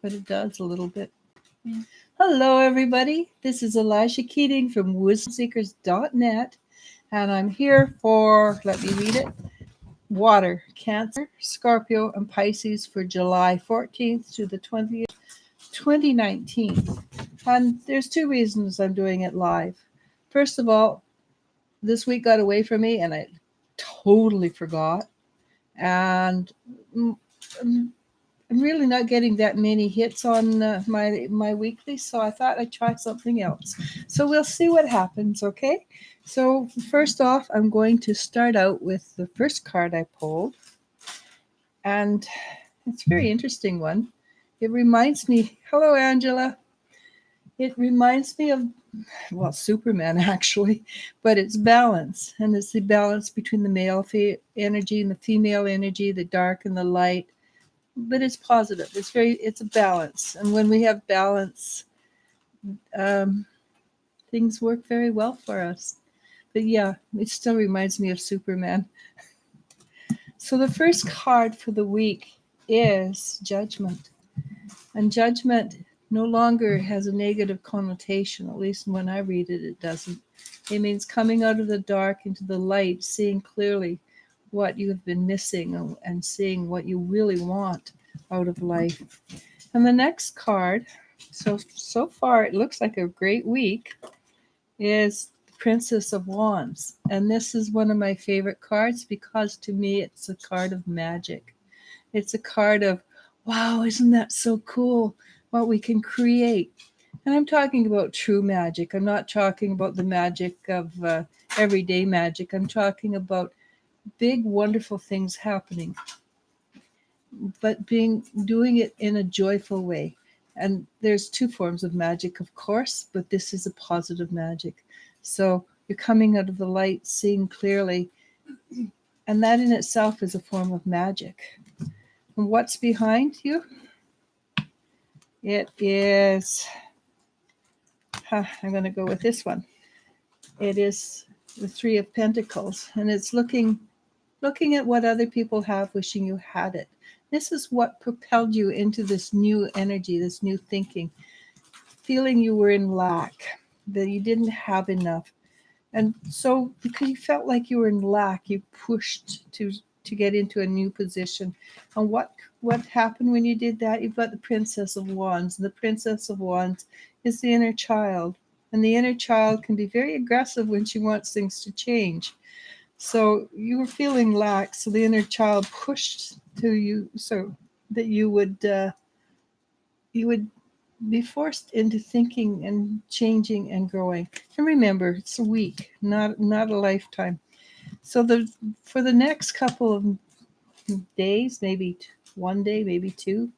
but it does a little bit. Yeah. Hello, everybody. This is Eliz-sha Keating from wisdomseekers.net, and I'm here for, let me read it, water, Cancer, Scorpio, and Pisces for July 14th to the 20th, 2019. And there's two reasons I'm doing it live. First of all, this week got away from me and I totally forgot. And I'm really not getting that many hits on my weekly, so I thought I'd try something else. So we'll see what happens, okay? So first off, I'm going to start out with the first card I pulled, and it's a very interesting one. It reminds me, hello, Angela. It reminds me of, well, Superman actually, but it's balance, and it's the balance between the male energy and the female energy, the dark and the light. But it's positive. It's a balance. And when we have balance, things work very well for us. But yeah, it still reminds me of Superman. So the first card for the week is Judgment. And Judgment no longer has a negative connotation, at least when I read it, it doesn't. It means coming out of the dark into the light, seeing clearly what you have been missing and seeing what you really want out of life. And the next card, so far it looks like a great week, is the Princess of Wands. And this is one of my favorite cards because to me it's a card of magic. It's a card of, wow, isn't that so cool what we can create? And I'm talking about true magic. I'm not talking about the magic of everyday magic. I'm talking about big, wonderful things happening, but doing it in a joyful way. And there's two forms of magic, of course, but this is a positive magic. So you're coming out of the light, seeing clearly, and that in itself is a form of magic. And what's behind you? It is, I'm going to go with this one. It is the Three of Pentacles, and it's looking at what other people have, wishing you had it. This is what propelled you into this new energy, this new thinking, feeling you were in lack, that you didn't have enough. And so because you felt like you were in lack, you pushed to get into a new position. And what happened when you did that? You've got the Princess of Wands. And the Princess of Wands is the inner child. And the inner child can be very aggressive when she wants things to change. So you were feeling lack, so the inner child pushed to you so that you would be forced into thinking and changing and growing. And remember, it's a week, not a lifetime. So for the next couple of days, maybe one day, maybe two,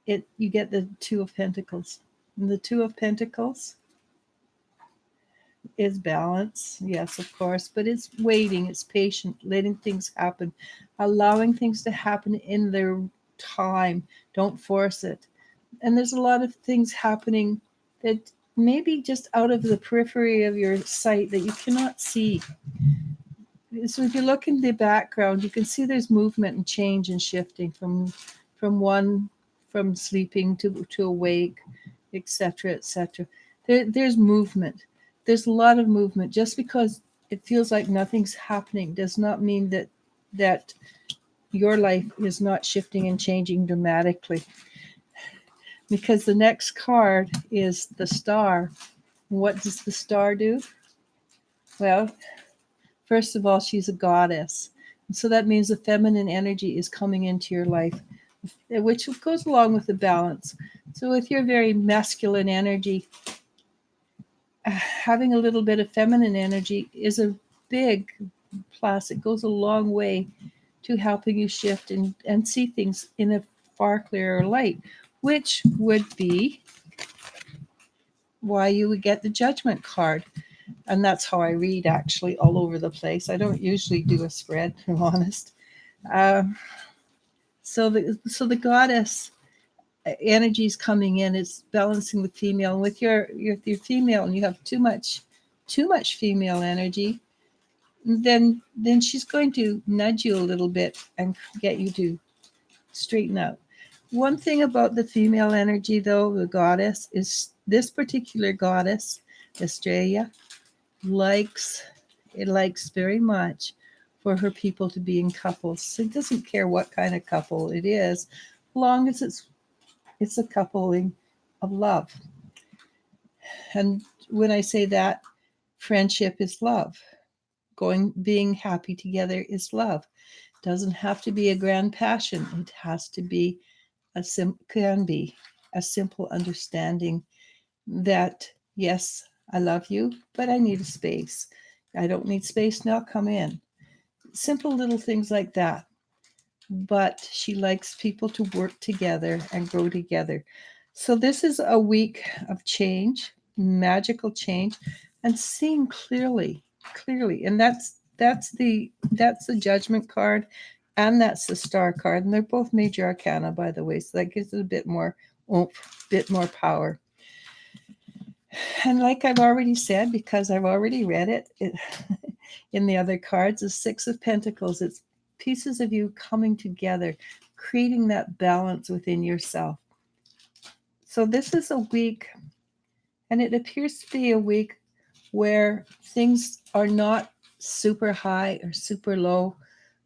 you get the Two of Pentacles. And the Two of Pentacles is balance, yes, of course, but it's waiting, it's patient, letting things happen, allowing things to happen in their time. Don't force it. And there's a lot of things happening that maybe just out of the periphery of your sight that you cannot see. So if you look in the background, you can see there's movement and change and shifting from sleeping to awake, etc., etc. There's movement. There's a lot of movement. Just because it feels like nothing's happening does not mean that your life is not shifting and changing dramatically. Because the next card is the Star. What does the Star do? Well, first of all, she's a goddess. And so that means the feminine energy is coming into your life, which goes along with the balance. So with your very masculine energy, having a little bit of feminine energy is a big plus. It goes a long way to helping you shift and see things in a far clearer light, which would be why you would get the Judgment card. And that's how I read, actually, all over the place. I don't usually do a spread, if I'm honest. So the goddess energy is coming in. It's balancing the female. And with your female, and you have too much female energy, then she's going to nudge you a little bit and get you to straighten out. One thing about the female energy, though, the goddess, is this particular goddess, Estrella, likes likes very much for her people to be in couples. It doesn't care what kind of couple it is, long as it's a coupling of love. And when I say that, friendship is love. Being happy together is love. Doesn't have to be a grand passion. It has to be can be a simple understanding that yes, I love you, but I need a space. I don't need space now. Come in. Simple little things like that. But she likes people to work together and grow together. So this is a week of change, magical change, and seeing clearly, clearly. And that's the judgment card, and that's the star card. And they're both major arcana, by the way. So that gives it a bit more oomph, bit more power. And like I've already said, because I've already read it in the other cards, the Six of Pentacles. It's pieces of you coming together, creating that balance within yourself. So this is a week, and it appears to be a week where things are not super high or super low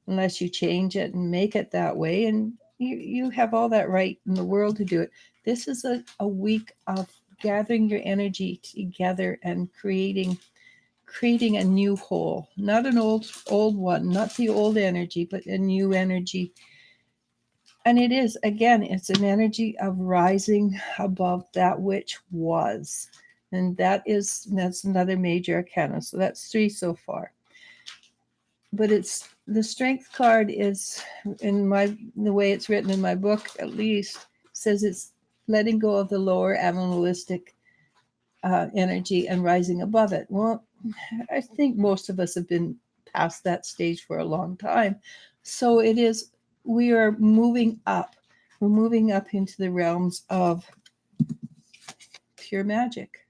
unless you change it and make it that way. And you have all that right in the world to do it. This is a week of gathering your energy together and creating a new whole, not an old one, not the old energy, but a new energy. And it is, again, it's an energy of rising above that which was. And that's another major arcana. So that's 3 so far. But it's the strength card is the way it's written in my book, at least, says it's letting go of the lower animalistic energy and rising above it. Well, I think most of us have been past that stage for a long time. So we are moving up. We're moving up into the realms of pure magic.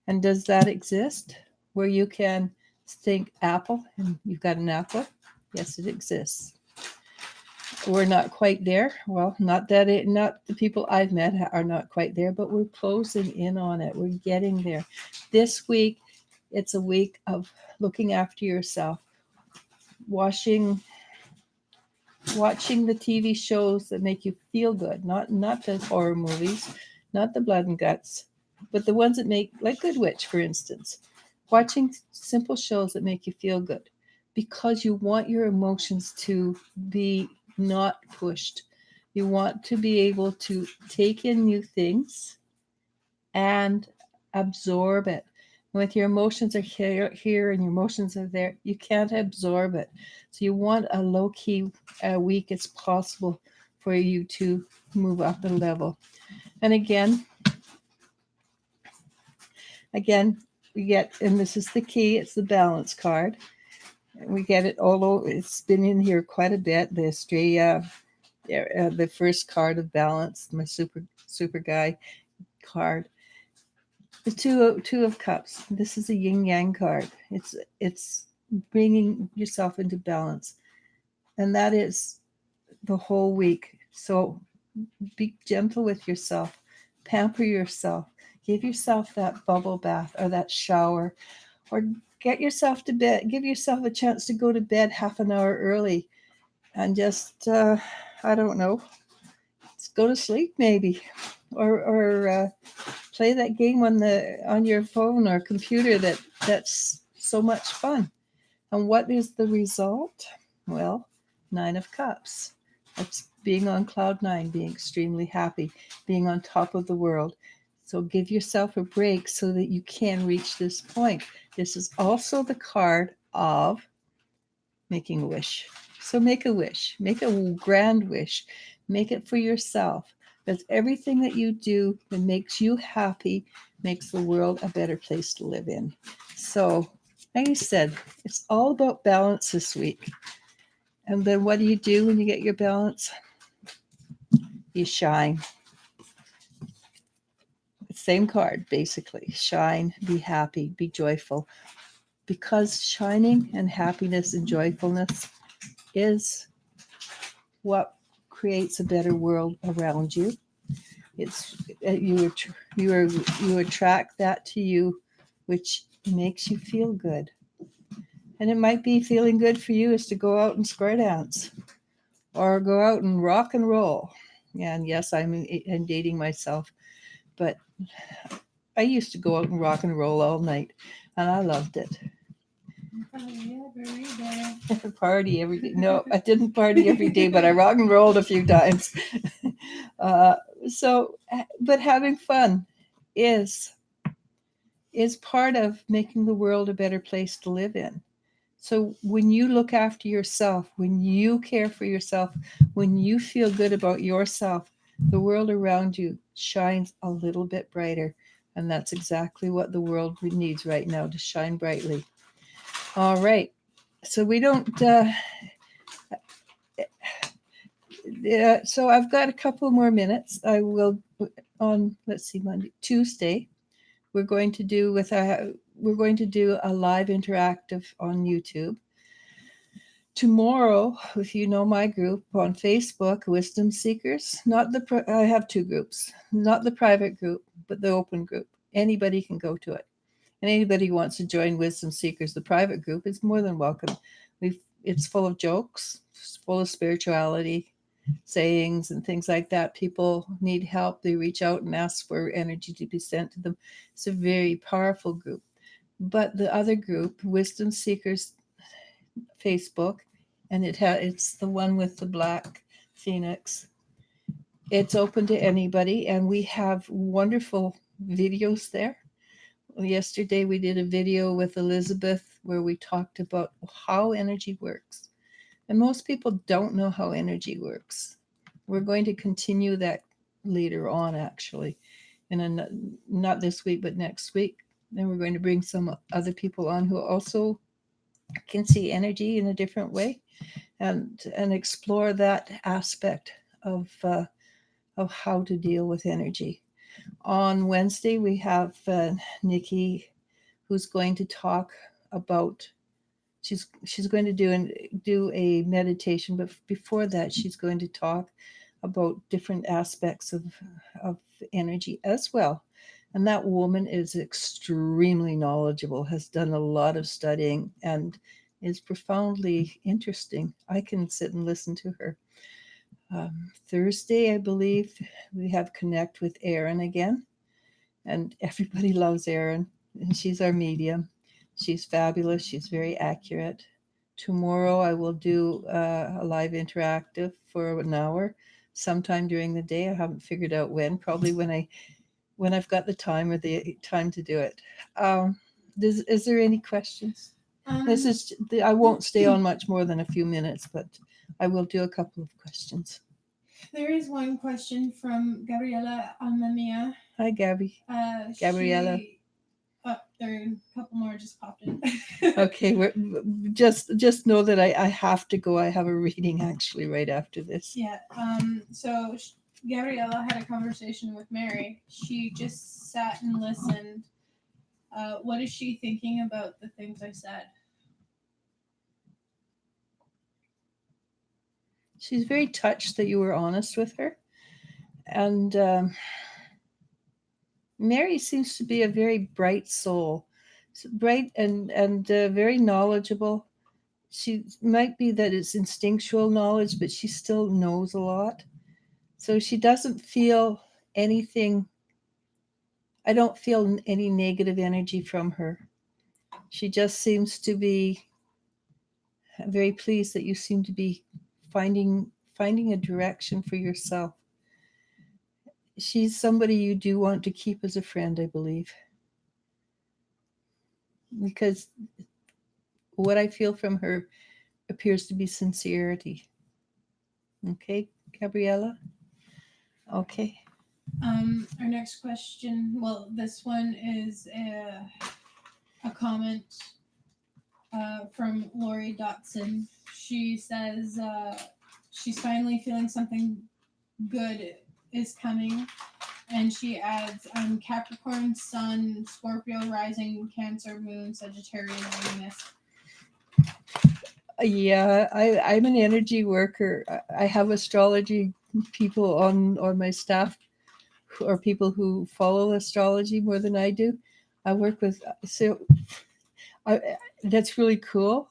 And does that exist where you can think apple and you've got an apple? Yes, it exists. We're not quite there. Well, not the people I've met are not quite there, but we're closing in on it. We're getting there. This week, it's a week of looking after yourself, watching the TV shows that make you feel good, not the horror movies, not the blood and guts, but the ones that make, like Good Witch, for instance, watching simple shows that make you feel good because you want your emotions to be not pushed. You want to be able to take in new things and absorb it. When your emotions are here and your emotions are there, you can't absorb it. So you want a low-key week as possible for you to move up a level. And again, we get, and this is the key, it's the balance card. We get it all over. It's been in here quite a bit. The Estrella, the first card of balance, my super guy card. The two of cups. This is a yin yang card. It's bringing yourself into balance, and that is the whole week. So be gentle with yourself, pamper yourself, give yourself that bubble bath or that shower, or get yourself to bed. Give yourself a chance to go to bed half an hour early, and just I don't know, just go to sleep maybe, or play that game on your phone or computer that's so much fun. And what is the result? Well, 9 of Cups. That's being on cloud 9, being extremely happy, being on top of the world. So give yourself a break so that you can reach this point. This is also the card of making a wish. So make a wish, make a grand wish, make it for yourself. Because everything that you do that makes you happy makes the world a better place to live in. So, like I said, it's all about balance this week. And then what do you do when you get your balance? You shine. Same card, basically. Shine, be happy, be joyful. Because shining and happiness and joyfulness is what creates a better world around you. It's you attract that to you, which makes you feel good. And it might be feeling good for you is to go out and square dance or go out and rock and roll. And yes, I'm dating myself, but I used to go out and rock and roll all night, and I loved it. Party every day. No, I didn't party every day, but I rock and rolled a few times. uh, but having fun is part of making the world a better place to live in. So when you look after yourself, when you care for yourself, when you feel good about yourself, the world around you shines a little bit brighter. And that's exactly what the world needs right now, to shine brightly. All right. So we don't. So I've got a couple more minutes. I will on. Let's see, Tuesday. We're going to do a live interactive on YouTube. Tomorrow, if you know my group on Facebook, Wisdom Seekers, I have two groups, not the private group, but the open group. Anybody can go to it. And anybody who wants to join Wisdom Seekers, the private group, is more than welcome. It's full of jokes, it's full of spirituality, sayings and things like that. People need help. They reach out and ask for energy to be sent to them. It's a very powerful group. But the other group, Wisdom Seekers Facebook, and it's the one with the black phoenix. It's open to anybody, and we have wonderful videos there. Yesterday we did a video with Elizabeth where we talked about how energy works. And most people don't know how energy works. We're going to continue that later on, actually, not this week, but next week. Then we're going to bring some other people on who also can see energy in a different way, and explore that aspect of how to deal with energy. On Wednesday, we have Nikki, who's going to talk about. She's going to do a meditation, but before that, she's going to talk about different aspects of energy as well. And that woman is extremely knowledgeable, has done a lot of studying, and is profoundly interesting. I can sit and listen to her. Thursday, I believe, we have Connect with Erin again. And everybody loves Erin. And she's our medium. She's fabulous. She's very accurate. Tomorrow, I will do a live interactive for an hour sometime during the day. I haven't figured out when, probably when I've got the time or the time to do it. Is there any questions? I won't stay on much more than a few minutes, but I will do a couple of questions. There is one question from Gabriela Almamia. Hi, Gabby. Gabriela. There are a couple more just popped in. Okay, just know that I have to go. I have a reading actually right after this. Yeah. So Gabriela had a conversation with Mary. She just sat and listened. What is she thinking about the things I said? She's very touched that you were honest with her. And Mary seems to be a very bright soul, bright and very knowledgeable. She might be that it's instinctual knowledge, but she still knows a lot. So she doesn't feel anything. I don't feel any negative energy from her. She just seems to be very pleased that you seem to be finding a direction for yourself. She's somebody you do want to keep as a friend, I believe. Because what I feel from her appears to be sincerity. Okay, Gabriela? Okay. Our next question, well, this one is a comment from Lori Dotson. She says she's finally feeling something good is coming. And she adds Capricorn, Sun, Scorpio, Rising, Cancer, Moon, Sagittarius, Venus. Yeah, I'm an energy worker. I have astrology people on my staff or people who follow astrology more than I do. I work with, so that's really cool.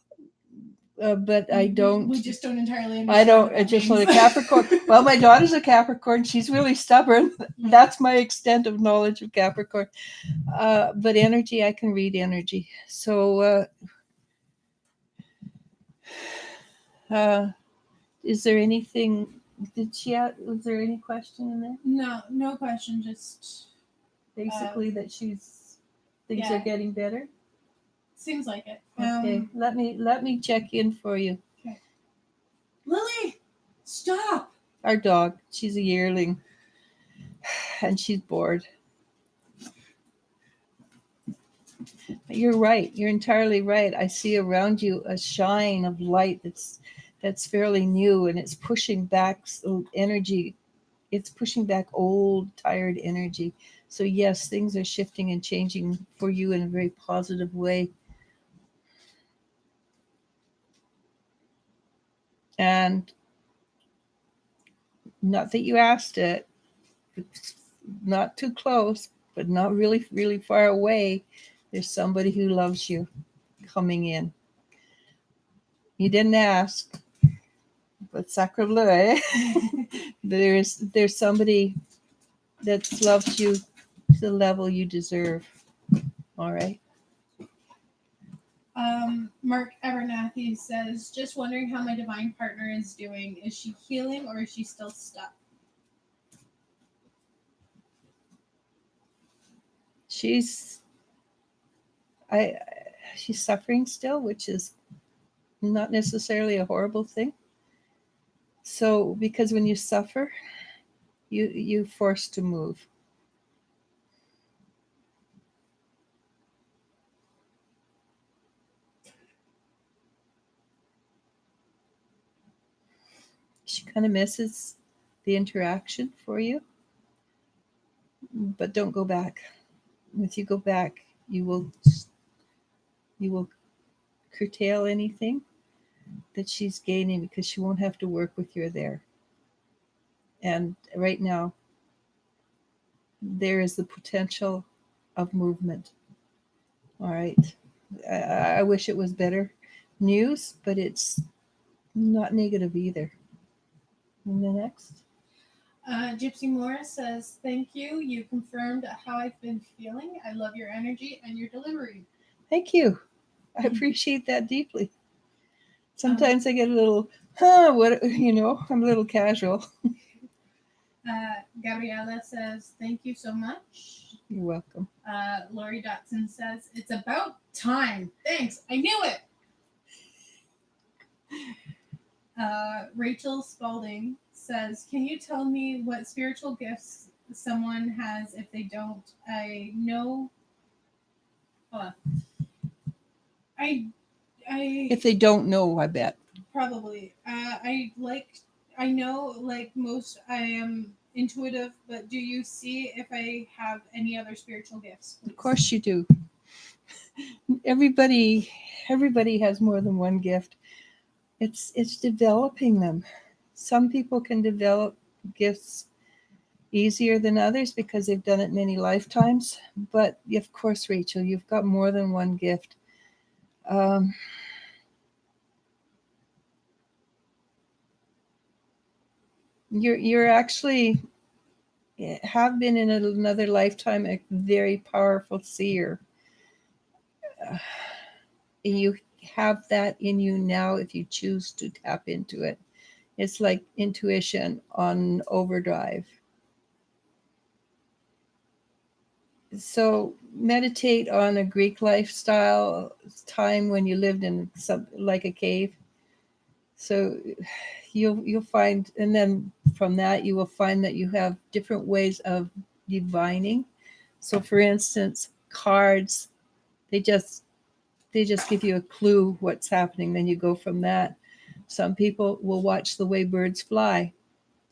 But I don't. We just don't entirely understand. I don't. What I that just means. know the Capricorn. Well, my daughter's a Capricorn. She's really stubborn. That's my extent of knowledge of Capricorn. But energy, I can read energy. So, is there anything? Was there any question in there? No question. Just Basically, that things yeah. are getting better. Seems like it. Okay, let me check in for you. Okay. Lily, stop. Our dog. She's a yearling, and she's bored. You're right. You're entirely right. I see around you a shine of light that's fairly new, and it's pushing back energy. It's pushing back old, tired energy. So yes, things are shifting and changing for you in a very positive way. And not that you asked it, it's not too close, but not really, really far away. There's somebody who loves you coming in. You didn't ask, but sacre bleu, eh? There's somebody that loves you to the level you deserve. All right. Mark Abernathy says, just wondering how my divine partner is doing. Is she healing or is she still stuck? She's suffering still, which is not necessarily a horrible thing. So because when you suffer, you're forced to move. She kind of misses the interaction for you, but don't go back. If you go back, you will curtail anything that she's gaining because she won't have to work with you there. And right now, there is the potential of movement. All right. I wish it was better news, but it's not negative either. And the next. Gypsy Morris says, thank you. You confirmed how I've been feeling. I love your energy and your delivery. Thank you. I appreciate that deeply. Sometimes I get a little, what, I'm a little casual. Gabriella says, thank you so much. You're welcome. Lori Dotson says, it's about time. Thanks. I knew it. Rachel Spalding says, can you tell me what spiritual gifts someone has if they don't? I know. If they don't know, I bet. Probably. I know, like most, I am intuitive, but do you see if I have any other spiritual gifts? Please? Of course you do. Everybody has more than one gift. It's developing them. Some people can develop gifts easier than others because they've done it many lifetimes. But of course, Rachel, you've got more than one gift. You're actually have been in another lifetime a very powerful seer. You have that in you now if you choose to tap into it. It's like intuition on overdrive. So meditate on a Greek lifestyle time when you lived in like a cave. So you'll find, and then from that you will find that you have different ways of divining. So for instance, cards, they just give you a clue what's happening, then you go from that. Some people will watch the way birds fly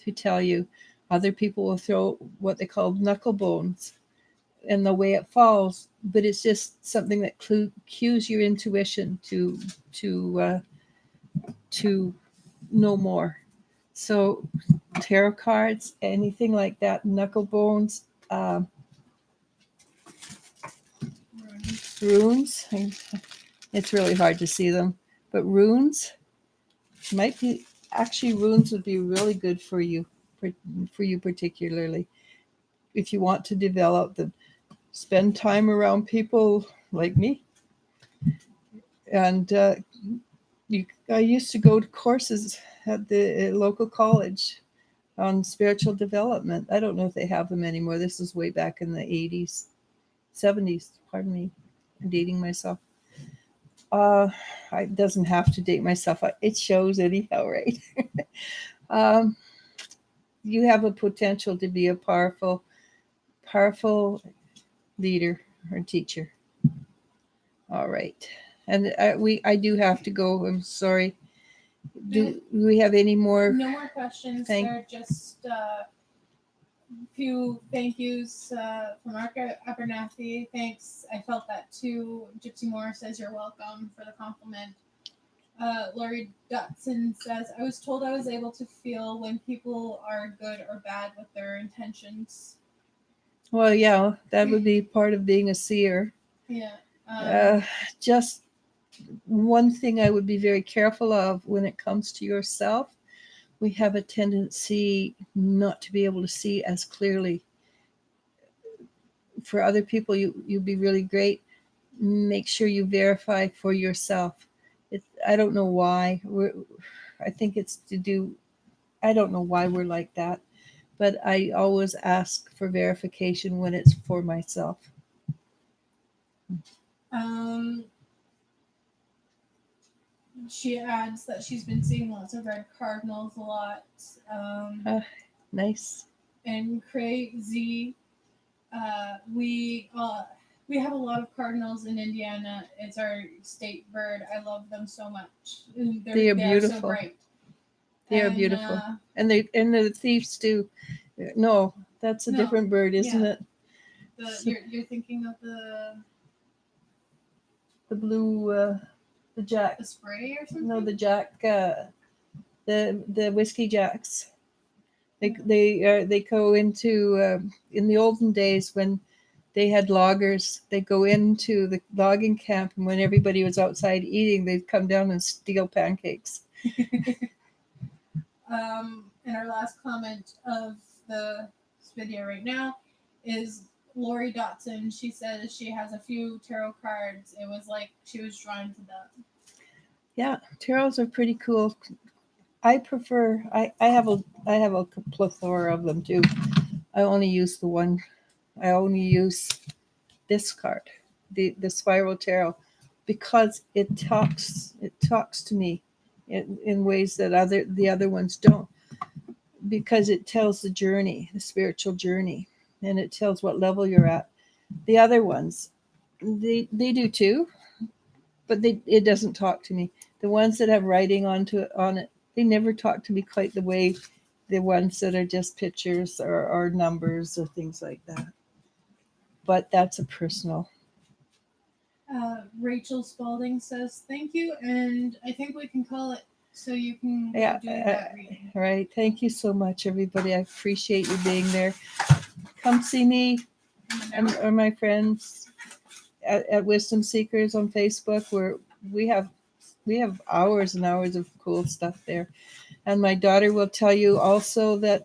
to tell you. Other people will throw what they call knuckle bones and the way it falls, but it's just something that cues your intuition to to know more. So tarot cards, anything like that, knuckle bones, runes. It's really hard to see them, but runes might be actually runes would be really good for you, for you particularly if you want to develop them. Spend time around people like me, and I used to go to courses at the local college on spiritual development. I don't know if they have them anymore. This is way back in the 80s, 70s. Pardon me, I'm dating myself. It doesn't have to date myself. It shows anyhow, right? um, you have a potential to be a powerful, powerful leader or teacher. All right, and I do have to go. I'm sorry. Do we have any more? No more questions. They're just a few thank yous from Mark Abernathy. Thanks. I felt that too. Gypsy Moore says you're welcome for the compliment. Lori Dotson says, I was told I was able to feel when people are good or bad with their intentions. Well, yeah, that would be part of being a seer. Yeah. Just one thing I would be very careful of when it comes to yourself, we have a tendency not to be able to see as clearly. For other people, you'd be really great. Make sure you verify for yourself. I don't know why. I think it's to do, I don't know why we're like that, but I always ask for verification when it's for myself. She adds that she's been seeing lots of red cardinals a lot. Nice. And Crazy, we have a lot of cardinals in Indiana. It's our state bird. I love them so much. They are beautiful. So bright. They are beautiful, and the thieves too. No, that's a different bird, isn't it? You're thinking of the blue, the jack. The spray or something? No, the jack. The whiskey jacks. They go into in the olden days when they had loggers. They go into the logging camp, and when everybody was outside eating, they'd come down and steal pancakes. And our last comment of this video right now is Lori Dotson. She says she has a few tarot cards. It was like she was drawn to them. Yeah, tarots are pretty cool. I prefer. I have a plethora of them too. I only use the one. I only use this card, the spiral tarot, because it talks to me in ways that the other ones don't, because it tells the journey, the spiritual journey, and it tells what level you're at. The other ones, they do too, but it doesn't talk to me. The ones that have writing on it, they never talk to me quite the way the ones that are just pictures or numbers or things like that. But that's a personal. Rachel Spalding says thank you, and I think we can call it so you can do that reading. Right. Thank you so much, everybody. I appreciate you being there. Come see me or my friends at Wisdom Seekers on Facebook, where we have hours and hours of cool stuff there. And my daughter will tell you also that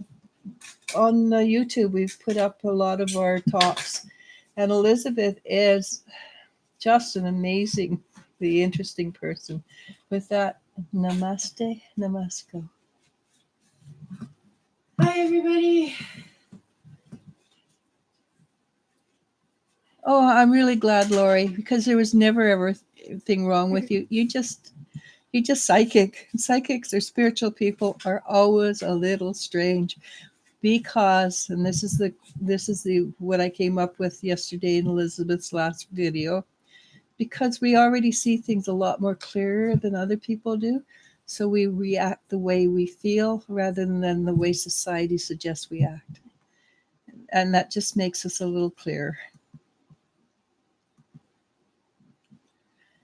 on YouTube we've put up a lot of our talks. And Elizabeth is just an amazingly interesting person. With that, namaste, namasko. Bye, everybody. Oh, I'm really glad, Lori, because there was never ever anything wrong with you. You just psychic. Psychics or spiritual people are always a little strange, because, and this is the what I came up with yesterday in Elizabeth's last video, because we already see things a lot more clearer than other people do. So we react the way we feel rather than the way society suggests we act. And that just makes us a little clearer.